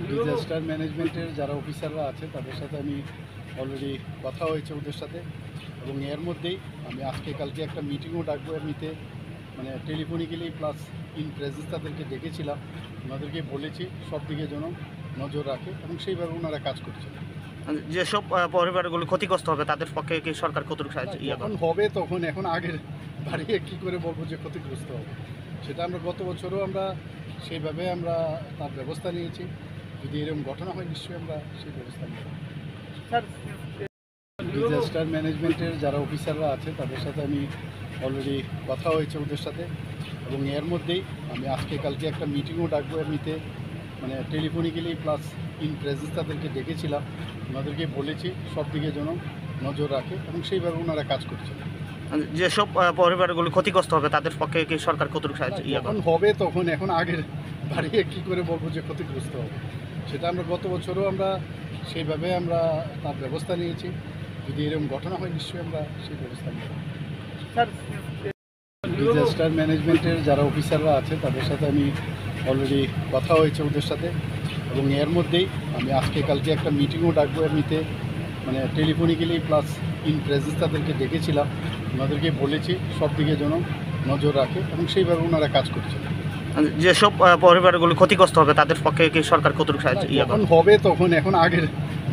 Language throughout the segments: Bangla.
ডিজাস্টার ম্যানেজমেন্টের যারা অফিসাররা আছে তাদের সাথে আমি অলরেডি কথা হয়েছে ওদের সাথে, এবং এর মধ্যেই আমি আজকে কালকে একটা মিটিংও ডাকবো। এমনিতে মানে টেলিফোনিক্যালি প্লাস ইন প্রেজেন্স তাদেরকে ডেকেছিলাম, ওনাদেরকে বলেছি সব দিকে যেন নজর রাখে এবং সেইভাবে ওনারা কাজ করছে। যেসব পরিবারগুলো ক্ষতিগ্রস্ত হবে তাদের পক্ষে কি সরকার কতটুকু সাহায্য যখন হবে তখন, এখন আগের বাড়িয়ে কী করে বলবো যে ক্ষতিগ্রস্ত হবে, সেটা আমরা গত বছরও আমরা সেইভাবে আমরা তার ব্যবস্থা নিয়েছি। যদি এরকম ঘটনা হয় নিশ্চয়ই আমরা সেই ব্যবস্থা নেব। স্যার, ডিজাস্টার ম্যানেজমেন্টের যারা অফিসাররা আছে তাদের সাথে আমি অলরেডি কথা হয়েছে ওদের সাথে, এবং এর মধ্যেই আমি আজকে কালকে একটা মিটিংও ডাকবো। এমনিতে মানে টেলিফোনিক্যালি প্লাস ইন প্রেজেন্স তাদেরকে ডেকেছিলাম, ওনাদেরকে বলেছি সব দিকে যেন নজর রাখে এবং সেইভাবে ওনারা কাজ করছে। যেসব পরিবারগুলো ক্ষতিগ্রস্ত হবে তাদের পক্ষে কি সরকার কতটুকু সাহায্য যখন হবে তখন, এখন আগের বাড়িয়ে কী করে বলবো যে ক্ষতিগ্রস্ত হবে, সেটা আমরা গত বছরও আমরা সেইভাবে আমরা তার ব্যবস্থা নিয়েছি। যদি এরকম ঘটনা হয় নিশ্চয়ই আমরা সেই ব্যবস্থা নেব। স্যার, ডিজাস্টার ম্যানেজমেন্টের যারা অফিসাররা আছে তাদের সাথে আমি অলরেডি কথা হয়েছে ওদের সাথে, এবং এর মধ্যেই আমি আজকে কালকে একটা মিটিংও ডাকবো। এমনিতে মানে টেলিফোনিক্যালি প্লাস ইন প্রেজেন্স তাদেরকে ডেকেছিলাম, ওনাদেরকে বলেছি সব দিকে যেন নজর রাখে এবং সেইভাবে ওনারা কাজ করছে। যেসব পরিবারগুলো ক্ষতিগ্রস্ত হবে তাদের পক্ষে কি সরকার কতটুকু সাহায্য যখন হবে তখন, এখন আগের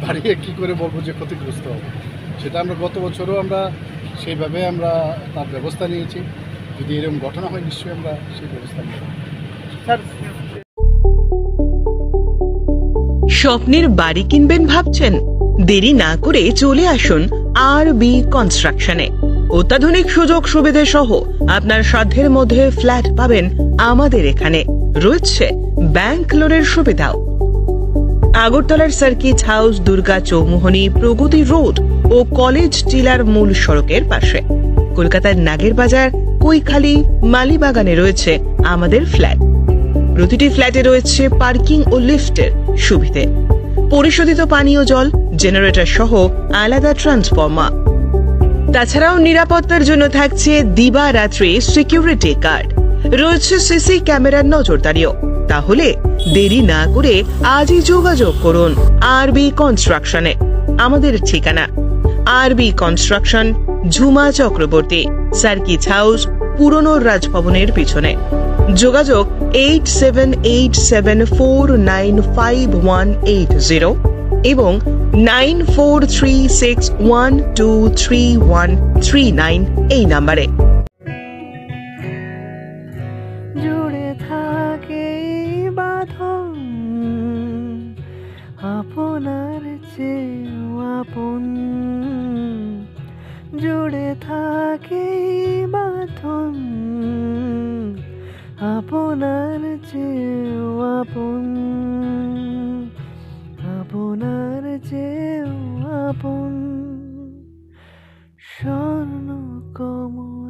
বাড়িয়ে কী করে বলবো যে ক্ষতিগ্রস্ত হবে, সেটা আমরা গত বছরও আমরা সেইভাবে আমরা তার ব্যবস্থা নিয়েছি। যদি এরকম ঘটনা হয় নিশ্চয়ই আমরা সেই ব্যবস্থা নেব। স্যার, স্বপ্নের বাড়ি কিনবেন ভাবছেন? দেরি না করে চলে আসুন আরবি কনস্ট্রাকশনে। অত্যাধুনিক সুযোগ সুবিধা সহ আপনার সাধ্যের মধ্যে ফ্ল্যাট পাবেন আমাদের এখানে। রয়েছে ব্যাংক লোনের সুবিধাও। আগরতলার সার্কিট হাউস, দুর্গা চৌমুহনী, প্রগতি রোড ও কলেজ টিলার মূল সড়কের পাশে। কলকাতার নাগের বাজার, কৈখালি, মালিবাগানে রয়েছে আমাদের ফ্ল্যাট। প্রতিটি ফ্ল্যাটে রয়েছে পার্কিং ও লিফটের সুবিধে, পরিশোধিত পানীয় জল, জেনারেটর সহ আলাদা ট্রান্সফরমার। তাছাড়াও নিরাপত্তার জন্য থাকছে দিবারাত্রি সিকিউরিটি গার্ড, রয়েছে সিসি ক্যামেরার নজরদারিও। তাহলে দেরি না করে আজই যোগাযোগ করুন আরবি কনস্ট্রাকশনে। আমাদের ঠিকানা আরবি construction, Jhuma Chakraborty, circuit house, পুরনো রাজভবনের পিছনে। যোগাযোগ 8787495180 এবং 9436123139 এই নাম্বারে। জুড়ে থাকে বাঁধন আপনার চেয়েও আপন, জুড়ে থাকে বাঁধন আপনার চেয়েও আপন, আপনার চেয়েও আপন। স্বর্ণ কমল